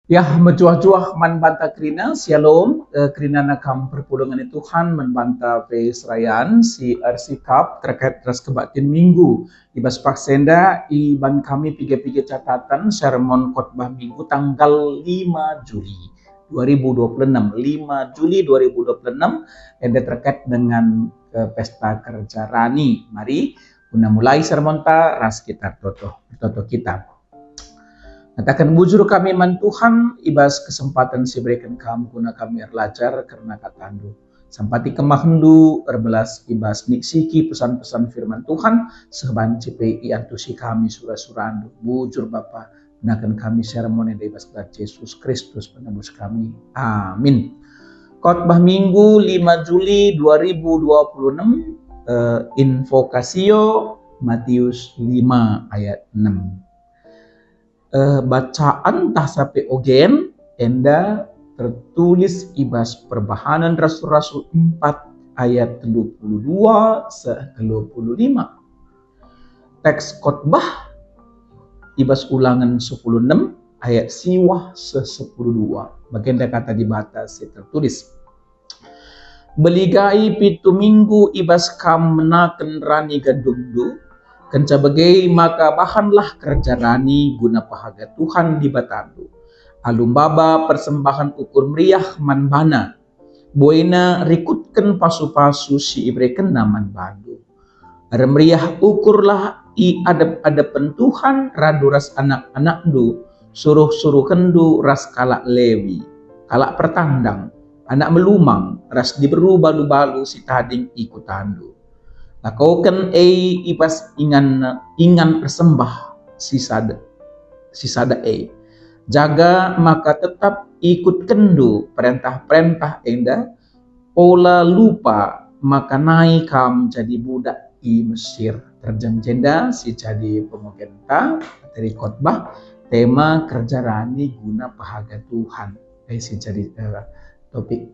Ya, mencuah-cuah man banta krina, shalom, krina nakam perpulungan Tuhan membanta pe serayaan si arsikap terkait ras kebaktian minggu. Ibas paksenda iban kami piga-piga catatan sermon khotbah minggu tanggal 5 Juli 2026. 5 Juli 2026 yang terkait dengan pesta kerja rani. Mari guna mulai sermon ta ras kita toto kita. Katakan bujur kami man Tuhan, ibas kesempatan si berikan kamu guna kami erlajar karena katandu. Sampati kemahendu erbelas ibas niksiki pesan-pesan firman Tuhan, sebanci PI antusi kami surah-surandu. Bujur Bapa, gunakan kami sermon yang ibas kepada Yesus Kristus penebus kami. Amin. Khotbah Minggu 5 Juli 2026, Invokasio Matius 5 ayat 6. Bacaan tasape ogen enda tertulis ibas perbahanan Rasul-Rasul 4 ayat 22 se 25. Teks khotbah ibas ulangan 16 ayat siwah se 12. Bagian kata di batas tertulis. Beligai pitu minggu ibas kam menaken rani gadungdu kenca bagai maka bahanlah kerja rani guna pahaga Tuhan di batandu. Alum baba persembahan ukur meriah man bana. Buena rikutkan pasu-pasu si ibreken naman bandu. Remeriah ukurlah i adep-adepen Tuhan radu ras anak-anak du. Suruh-suruh kendu ras kalak lewi. Kalak pertandang. Anak melumang ras diberu balu-balu si tading ikutandu. Lakaukan ibas ingan persembah sisada jaga maka tetap ikut kendu perintah-perintah enda pola lupa maka naik kam jadi budak i Mesir terjeng-jenda si jadi pemugenta dari khotbah tema kerja rani guna pahaga Tuhan si jadi topik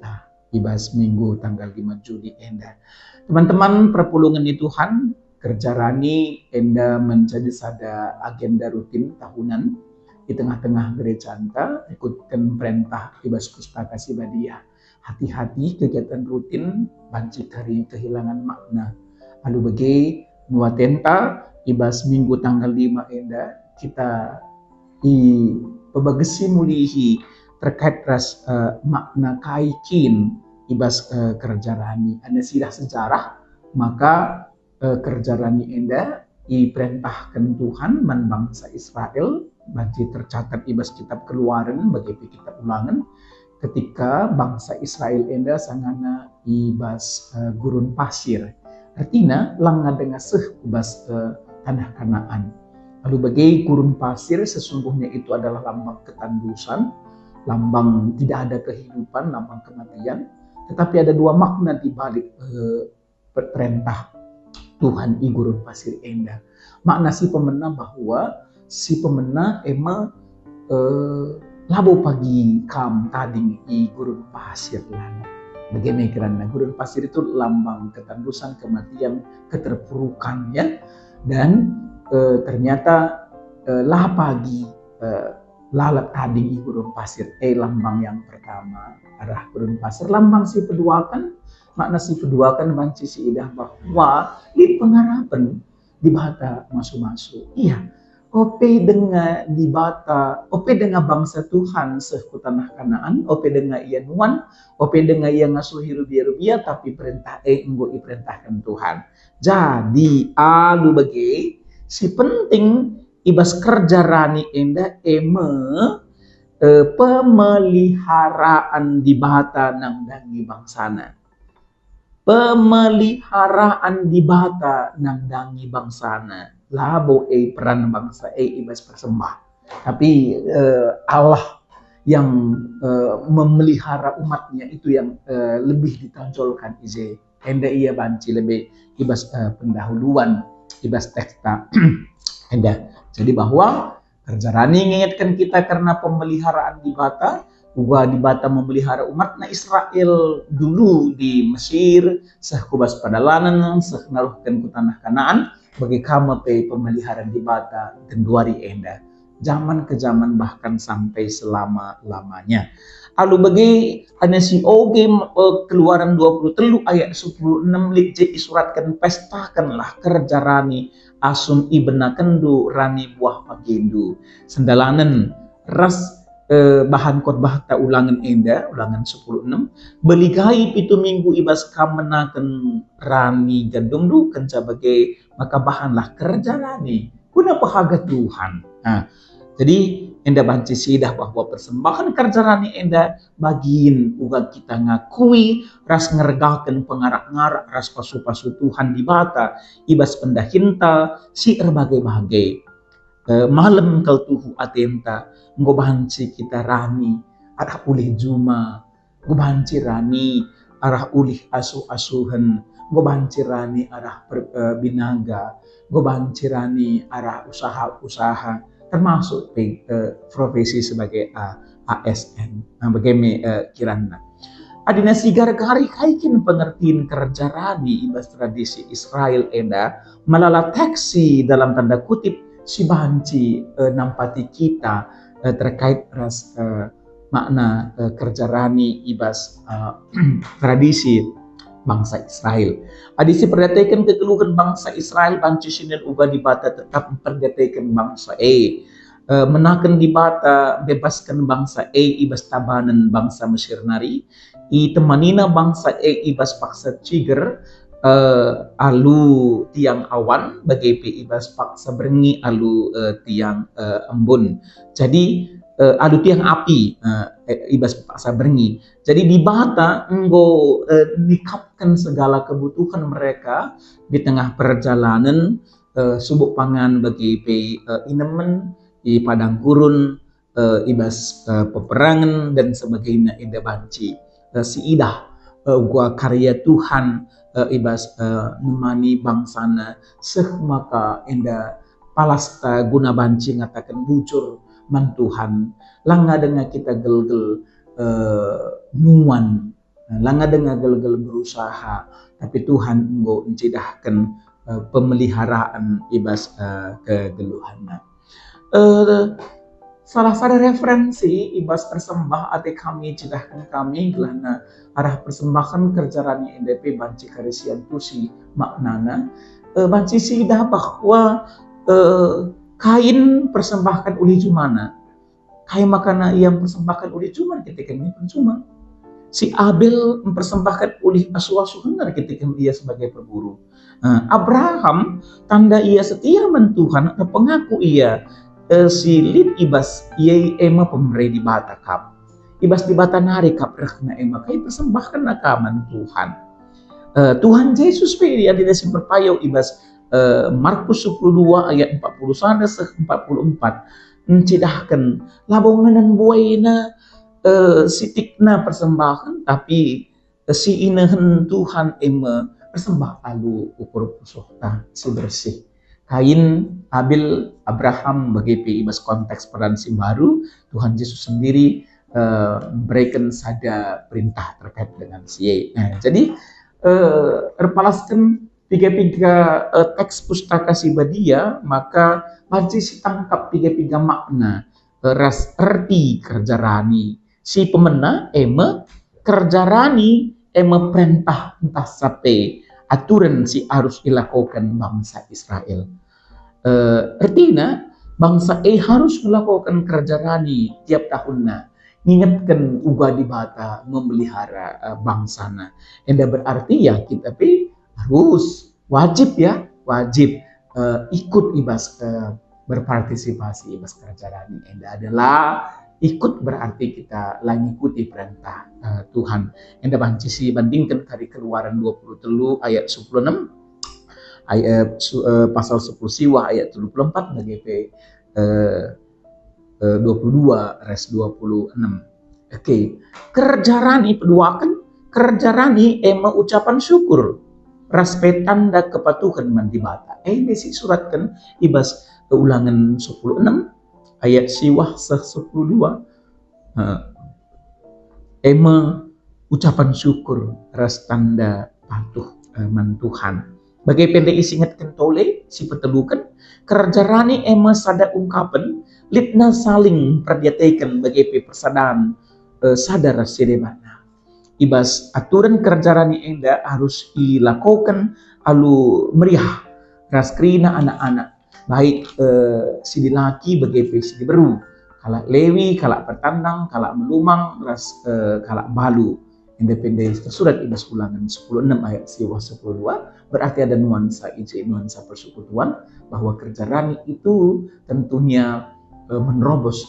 ibas minggu tanggal 5 Juli enda. Teman-teman perpulungan di Tuhan, kerja rani enda menjadi sada agenda rutin tahunan di tengah-tengah gereja anta, ikutkan perintah ibas pustaka Sibadia. Hati-hati kegiatan rutin banci kari kehilangan makna. Lalu bagi nuatenta ibas minggu tanggal 5 enda kita pebagesi mulihi terkait ras makna kaikin ibas kerja rani. Anda sidah sejarah maka kerja rani enda diperintahkan Tuhan man bangsa Israel bagi tercatat ibas kitab Keluaran bagi kitab Ulangan ketika bangsa Israel enda sangana ibas gurun pasir. Artinya lang ngadengah seh ibas tanah Kanaan. Lalu bagi gurun pasir sesungguhnya itu adalah lambang ketandusan, lambang tidak ada kehidupan, lambang kematian. Tetapi ada dua makna di balik perintah Tuhan i gurun pasir enda. Makna si pemena bahwa si pemena ema labo pagi kam tading i gurun pasir lana. Bagaimana kerana gurun pasir itu lambang ketandusan, kematian, keterpurukan ya. Dan ternyata lah pagi lalat tading i gurun pasir lambang yang pertama arah gurun pasir lambang si kedua kan makna si kedua kan banci si idah bahwa di pengharapan di bata masuk-masuk iya ope dengan di bata ope dengan bangsa Tuhan seku tanah Kanaan ope dengan ia nuan ope dengan ia ngasuh hirubia tapi perintah enggo diperintahkan Tuhan jadi alu bagi si penting ibas kerja rani enda pemeliharaan di bata nang dangi bangsana. Pemeliharaan di bata nang dangi bangsana. Labo peran bangsa ibas persembah. Tapi Allah yang memelihara umatnya itu yang lebih ditonjolkan ije. Enda ia banci lebih ibas pendahuluan ibas teksta. Enda. Jadi bahwa kerja rani mengingatkan kita karena pemeliharaan di bata, gua di bata memelihara umatnya Israel dulu di Mesir, sehkubas padalanan, sehnaruhkan ku tanah Kanaan, bagi kama pe pemeliharaan di bata tenduari enda. zaman ke zaman bahkan sampai selama-lamanya. Alu bagi hanya si oge Keluaran 23 ayat 16 lit isuratkan pestakanlah kerja rani asun ibena kendu rani buah pagendu sendalanan ras bahan khotbah ta ulangan 16 beligai itu minggu ibas kamenaken rani gandung du kenca bagai maka bahanlah kerja rani guna pahaga Tuhan. Nah, jadi enda banci sidah bahwa persembahan kerja rani enda bagiin uga kita ngakui ras ngergakan pengarak-ngarak ras pasu-pasu Tuhan di bata ibas pendahinta si berbagai-bagai malam kau tuhu atenta ngobanci kita rani arah ulih juma ngobanci rani arah ulih asuh-asuhan ngobanci rani arah binaga ngobanci rani arah usaha-usaha termasuk profesi sebagai ASN. Nah, bagaimana kirana adina sigar kari kaikin pengertian kerja rani ibas tradisi Israel enda malala teksi dalam tanda kutip si banci nampati kita terkait ras makna kerja rani ibas tradisi bangsa Israel. Adisi perhatikan kekeluhan bangsa Israel banci sinin uga di bata tetap memperhatikan bangsa menakan di bata bebaskan bangsa ibas tabanan bangsa Mesir nari i temanina bangsa ibas paksa ciger alu tiang awan bagai ibas paksa berengi alu tiang embun. Jadi alu tiang api ibas paksa berengi. Jadi di bata enggo nikapkan segala kebutuhan mereka di tengah perjalanan subuk pangan bagi inemen di padang gurun ibas peperangan dan sebagainya ida banci si idah gua karya Tuhan ibas nemani bangsana seh maka enda palasta guna banci ngatakan bujur man Tuhan langa dengan kita gel-gel nuan langa dengan gel-gel berusaha tapi Tuhan enggo mencidahkan pemeliharaan ibas kegeluhan. Salah satu referensi ibas persembah ate kami cidahkan kami gelana arah persembahan kerja rani NDP banci karisian tusi maknana banci sidah bahwa kain persembahkan uli jumana kain makana yang persembahkan uli cuman ketika ini percuma si Abel mempersembahkan uli asuh-asuhan ketika dia sebagai perburu. Abraham tanda ia setia men Tuhan pengaku ia si lit ibas ia ema pemberi di bata kap ibas di bata nari kap rekna ema kai persembahkan nakaman Tuhan. Tuhan Yesus pilih yang tidak berpayo ibas Markus 10:2 ayat 41 44 mencidahkan labongan buaina sitikna persembahan tapi si inahan Tuhan ema persembah alu ukur pusohta si bersih. Kain, Abel, Abraham bagi ibas konteks peran si baru Tuhan Yesus sendiri memberikan sada perintah terkait dengan si jadi terpalaskan tiga teks pustaka si badia maka masih si tangkap tiga makna ras erti kerja rani si pemena ema kerja rani ema perintah entah sape aturan si harus dilakukan bangsa Israel. Artinya bangsa harus melakukan kerja rani tiap tahunnya. Ngingetkan uga di bata memelihara bangsana. Enda berarti ya kita harus wajib ikut ibas berpartisipasi ibas kerja rani. Enda adalah ikut berarti kita lagi ikuti perintah Tuhan. Enda bancisi bandingkan dari Keluaran 23 ayat 16 ayat pasal 10 siwa ayat 24 bagi 22 res 26. Oke. Kerja rani peduakan kerja rani ema ucapan syukur ras petanda kepatuhan mandibata. Ini disuratkan ibas ulangan 16 ayat siwah 10:2 ema ucapan syukur ras tanda patuh man Tuhan. Bagai pendek isingat kentole si petelukan kerja rani ema sada ungkapan litna saling perdiataikan bagi persadaan sadar sedebana. Ibas aturan kerjaan enda harus dilakukan alu meriah raskrina anak-anak baik si laki bagi si beru kalak lewi kalak pertandang kalak melumang kalak balu independen tersurat ibas ulangan 10:6 ayat siwa 10:2 berarti ada nuansa nuansa persekutuan bahwa kerja rani itu tentunya menerobos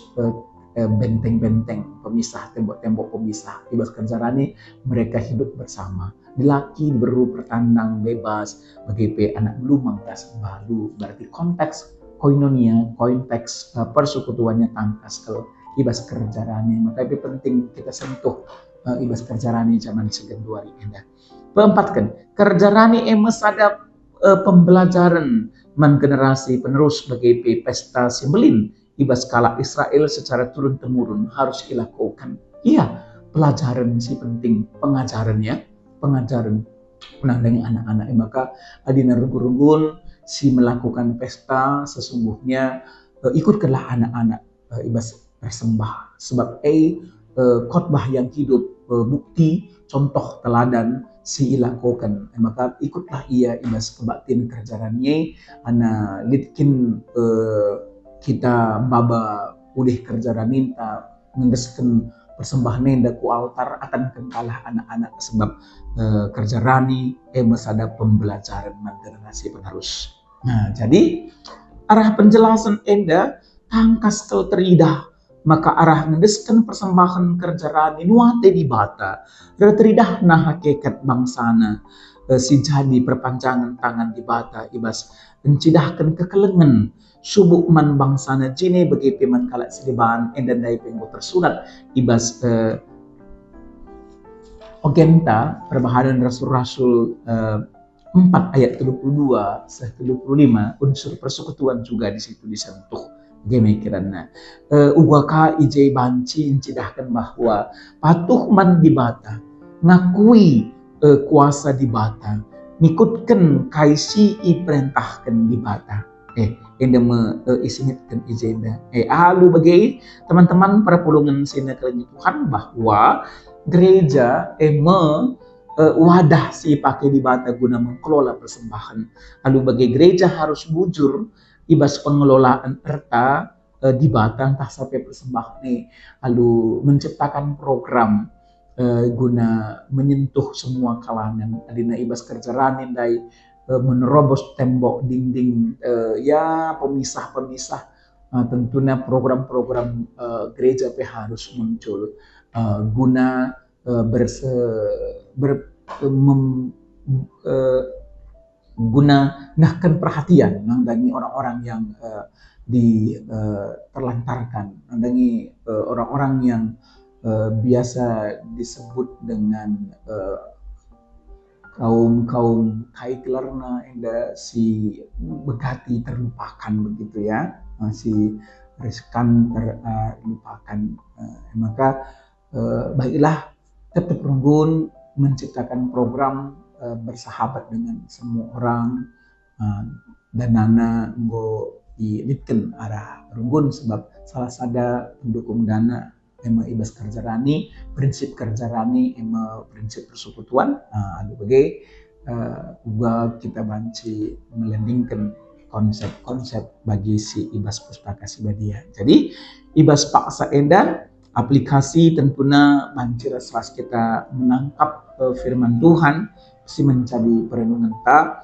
benteng-benteng pemisah, tembok-tembok pemisah. Ibas kerja rani mereka hidup bersama. Laki beru pertandang bebas bagi anak belum mangkas balu. Berarti konteks koinonia, konteks persekutuannya tangkas kalau ibas kerja rani. Maka lebih penting kita sentuh ibas kerja rani zaman segenduari endah. Keempat kan, kerja rani emes ada pembelajaran man generasi penerus bagi pesta Sembelin ibas kala Israel secara turun-temurun harus dilakukan. Iya, pelajaran si penting, pengajaran menandang anak-anak. Maka adina rugun-rugun si melakukan pesta sesungguhnya ikutkanlah anak-anak ibas bersembah. Sebab khotbah yang hidup bukti contoh teladan si ilakokan. Maka ikutlah ia ibas kebaktian kerjaannya ana litkin kita baba udih kerja minta mengesken persembahan nenda ku altar akan kengkalah anak-anak sebab kerja rani masada pembelajaran generasi penerus. Nah, jadi arah penjelasan enda tangkas kel teridah maka arah ngendeskan persembahan kerja rani nuate di bata teridah nah hakikat bangsana si jadi perpanjangan tangan di bata ibas mencidahkan kekelengan subuh man bangsana jine bagi peman kalak siliban endan dai penggo tersunat ibas ogenta perbahanan rasul-rasul 4 ayat 32 35 unsur persekutuan juga di situ disentuh gemikiranna ugaka ije banci incidahkan bahwa patuh man di bata ngakui kuasa di bata ngikutkan kaisi iperintahkan di bata enda isingitkan ijenda alu bagi teman-teman para pulungan sina Tuhan bahwa gereja wadah si pakai di bata guna mengelola persembahan. Lalu bagi gereja harus bujur ibas pengelolaan erta di bata entah sampai persembahan ini. Lalu menciptakan program guna menyentuh semua kalangan. Adina ibas kerja ranin dari menerobos tembok dinding ya pemisah-pemisah. Tentunya program-program gereja harus muncul guna guna nahkan perhatian nandangi orang-orang yang terlantarkan, nandangi orang-orang yang biasa disebut dengan kaum kaiklarna enda si begati terlupakan begitu ya, masih riskan terlupakan. Maka baiklah tetap runggun menciptakan program bersahabat dengan semua orang dan nana nggo ilitkan arah runggun sebab salah sada pendukung dana emang ibas kerja rani prinsip kerja rani emang prinsip persekutuan adu bagai juga kita banci melendingkan konsep-konsep bagi si ibas pustaka sibadia. Jadi ibas paksa enda aplikasi tentunya mancir selas kita menangkap firman Tuhan si menjadi perenungan ta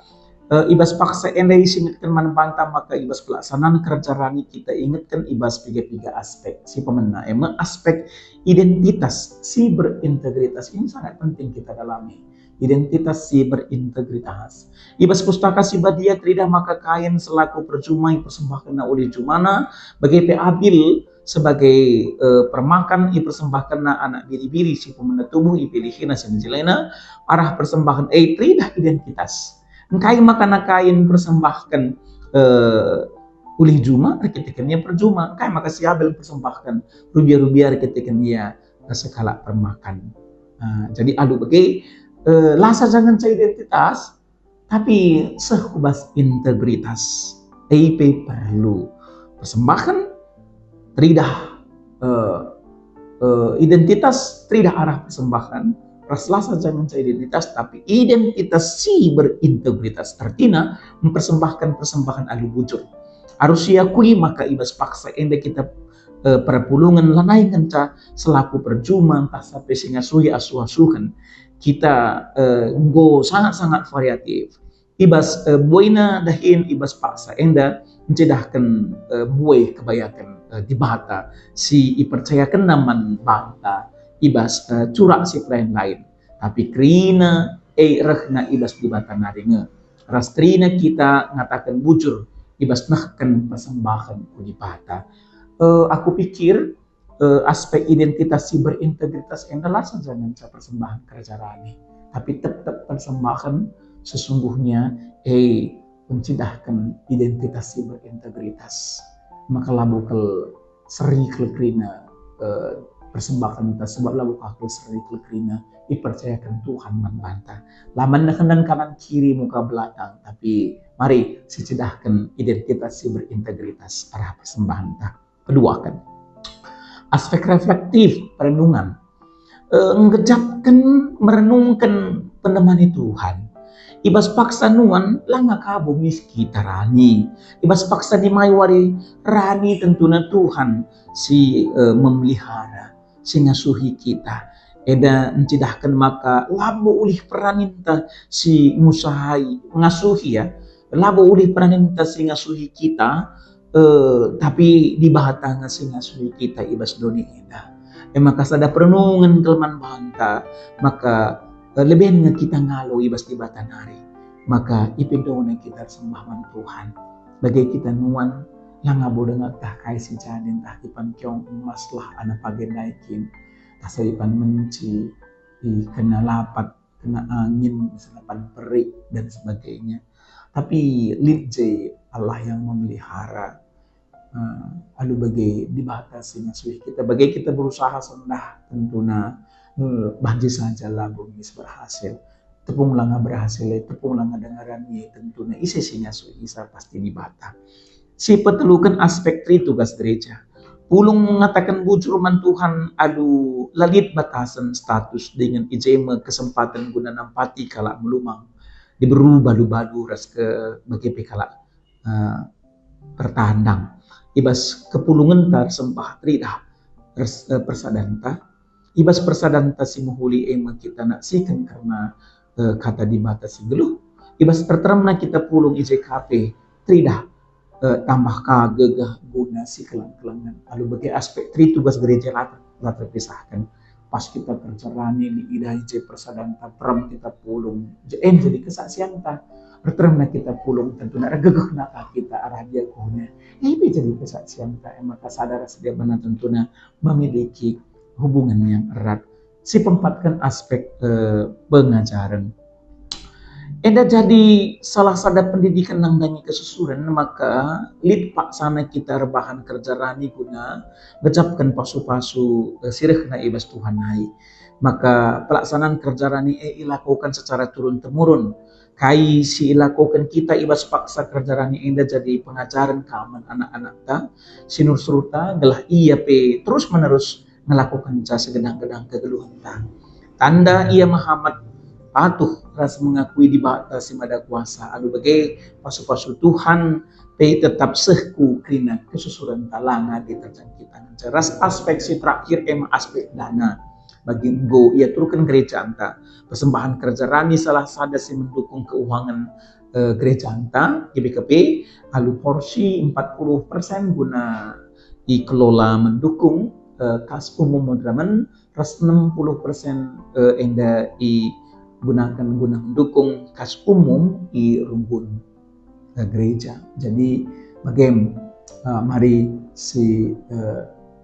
ibas paksa enda disingatkan manpanta maka ibas pelaksanaan kerja rani kita ingatkan ibas tiga aspek si pemena aspek identitas si berintegritas ini sangat penting kita dalami identitas si berintegritas ibas pustaka si badia tidak maka kain selaku perjumai persembahkan oleh jumana bagi abil sebagai permakan persembahkan anak biri-biri si pemena tubuh ipilihina si menjelena arah persembahan tridah identitas engkai makan kain persembahkan ulih juma reketikannya perjuma kai maka si Abel persembahkan rubia-rubia reketikannya sekala permakan jadi adu bagi lasa jangan cai identitas tapi sehubas integritas perlu persembahan Tridah uh, identitas tridah arah persembahan raslah saja mencari identitas, tapi identitas si berintegritas artinya mempersembahkan persembahan alu bujur harus diakui maka ibas paksa enda kita perpulungan lanai kenca selaku percuma entah sampai singa suhi asuh-asuhan kita go sangat-sangat variatif ibas buina dahin ibas paksa enda mencedahkan buai kebayakan di bata si ipercayakan naman banta ibas curak si lain-lain tapi krina rehna ibas di bata naringa rastrina kita ngatakan bujur ibas nahkan persembahan di bata aku pikir aspek identitas si berintegritas adalah saja nanti persembahan kerajaan ini tapi tetap persembahan sesungguhnya mencidahkan identitas si berintegritas maka labu kel seri kelkrina persembahan kita sebab labu kakul seri kelkrina dipercayakan Tuhan membantah laman kanan kanan kiri muka belakang tapi mari secidahkan identitas si berintegritas arah persembahan kita. Kedua kan aspek reflektif perenungan ngejapkan merenungkan penemani Tuhan ibas paksa nuan langa kabo miski tarani ibas paksa di maywari rani tentunya Tuhan si memelihara si ngasuhi kita eda mencidahkan maka labo ulih peraninta si musahai ngasuhi ya labo ulih peraninta si ngasuhi kita tapi di bahata ngasih ngasuhi kita ibas doni eda maka sada perenungan kelman banta maka lebih nga kita ngalo ibas di batanari maka ipindoon kita sembahman Tuhan bagai kita nuan langabo dengan tah kai si janin tah ipan kyong maslah ana pagendaikin tasa ipan menci kena lapat kena angin selapan perik dan sebagainya tapi lidje Allah yang memelihara alu bagai dibatasi ngasuh kita bagai kita berusaha sendah tentunya banji saja lah bungis berhasil tepung langa berhasil tepung langa dengaran ye tentunya isi ngasuh isa pasti dibata si petelukan aspek tri tugas gereja pulung mengatakan bujur man Tuhan alu lalit batasan status dengan ijema kesempatan guna nampati kala melumang diberu balu-balu ras ke bagi pekala pertandang ibas kepulungan tar sembah tridah persadanta ibas persadanta si muhuli emang kita nak sikan karena kata di mata si geluh ibas terteremna kita pulung IJKP tridah tambah kagegah guna si kelang-kelangan lalu bagi aspek tri tugas gereja lah terpisahkan pas kita tercerani di idah IJ persadanta peram kita pulung jadi kesaksian ta berterima kita pulung tentu nak gegeh nak kita arah dia kohnya ini jadi kesaksian ta maka sadar sedia benar tentunya memiliki hubungan yang erat si pempatkan aspek pengajaran eda jadi salah sada pendidikan nang dangi kesusuran maka lid pak sana kita rebahan kerja rani guna gejapkan pasu-pasu sirih na ibas Tuhan hai maka pelaksanaan kerja rani ilakukan secara turun-temurun kai si ilakukan kita ibas paksa kerja rani enda jadi pengajaran keaman anak-anak ta sinur suruta gelah iya pe terus menerus melakukan jasa gedang-gedang kegeluhan ta tanda ia Muhammad patuh ras mengakui di batas mada kuasa alu bagai pasu-pasu Tuhan pe tetap sehku krina kesusuran talanga di terjangkitan ras aspek si terakhir aspek dana bagi go ia turunkan gereja anta persembahan kerja rani salah sada si mendukung keuangan gereja anta GBKP alu porsi 40% guna dikelola mendukung kas umum modraman ras 60% enda gunakan guna mendukung kas umum di rumpun gereja jadi bagaimana mari si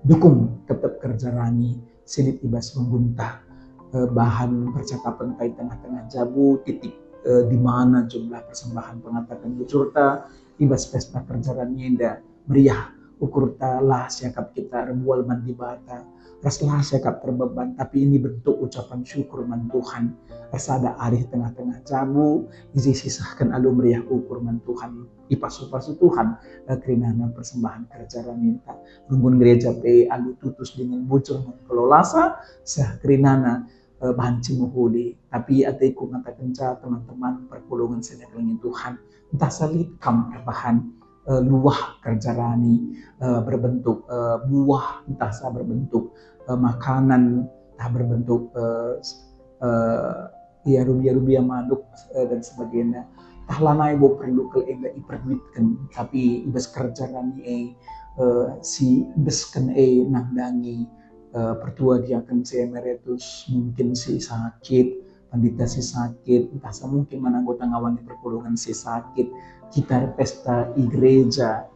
dukung tetap kerja rani silit ibas mengguntah bahan percakapan kai tengah-tengah jabu titik di mana jumlah persembahan pengatakan bujurta ibas pesta kerja rani enda meriah ukur lah siakap kita rebual mandi bata Raslah sekap terbeban, tapi ini bentuk ucapan syukur man Tuhan. Rasa ada arih tengah-tengah jamu, isi sisahkan alu meriah ukur man Tuhan. Ipasu-pasu Tuhan, kerinana persembahan kerja minta. Rumbun gereja pe alu tutus dengan bocor kelolasa, sah kerinana banci muhudi. Tapi adaiku mata kenca teman-teman perpulungan sedekahnya Tuhan. Entah salit kam bahan luah kerja rani berbentuk buah, entah sa berbentuk makanan, entah berbentuk ya rubia-rubia manuk dan sebagainya. Tah lanai bo perlu ke enggak iperduitkan, tapi ibas kerja rani si beskan nangdangi pertua dia akan si emeritus, mungkin si sakit, pandita si sakit, entah mungkin mana anggota ngawan di perpulungan si sakit, kita pesta i gereja,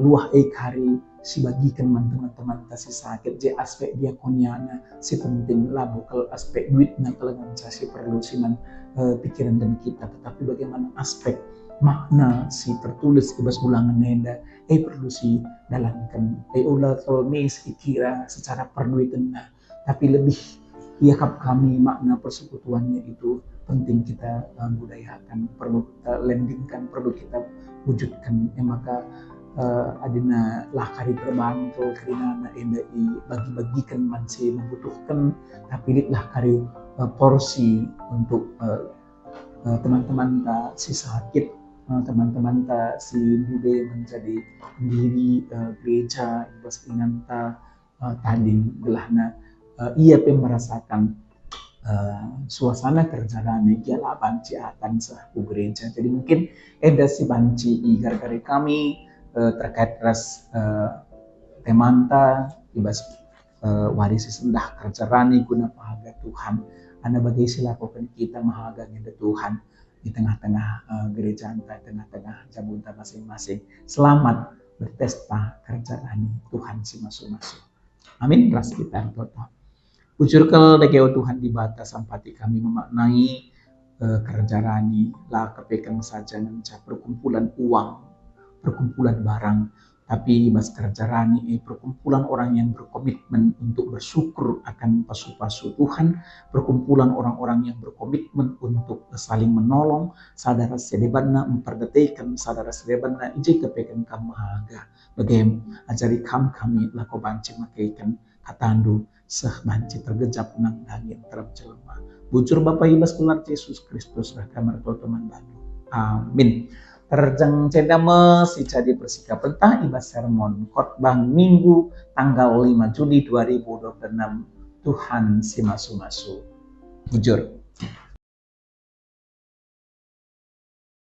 luah kari si bagikan man teman-teman si sakit, je aspek diakoniana si penting labu kalau aspek duitnya kelengan si perlu si man pikiran dan kita, tetapi bagaimana aspek makna si tertulis ibas ulangan nenda perlu si dalamkan ulah kalau kira secara perduitan, tapi lebih yakap kami makna persekutuannya itu penting kita budayakan, perlu kita landingkan, perlu kita wujudkan. Maka adina lah kari terbantu karena endai bagi-bagikan masih membutuhkan, tapi lah kari porsi untuk teman-teman si sakit, teman-teman si bude menjadi pendiri gereja ibas inanta tading gelahna ia pun merasakan suasana kerjaan ialah banci akan sehaku gereja. Jadi mungkin ada si banci gara-gara kami terkait ras temanta ibas warisi sendah kerjarani guna pahaga Tuhan. Anda bagi silakan kita mahaganya Tuhan di tengah-tengah gereja anta, tengah-tengah jabunta masing-masing. Selamat berpesta kerjarani Tuhan si masuk-masuk. Amin. Ras kita total. Ucurkel dekeo Tuhan di batas sampati kami memaknai kerjarani lah kepekan saja nanca perkumpulan uang, perkumpulan barang, tapi mas kerjarani perkumpulan orang yang berkomitmen untuk bersyukur akan pasu-pasu Tuhan, perkumpulan orang-orang yang berkomitmen untuk saling menolong, sadara sedebanna memperdetaikan, sadara sedebanna ije kepekan kamahaga, bagaimana ajari kami lako banci makaikan katandu sah banci tergejap nang langit terap jelma. Bujur Bapak Ibas Tuhan Yesus Kristus raka mertua teman bandu. Amin. Terjang cendama si jadi bersikap pentah ibas sermon khotbah Minggu tanggal 5 Juli 2026. Tuhan si masu-masu. Bujur.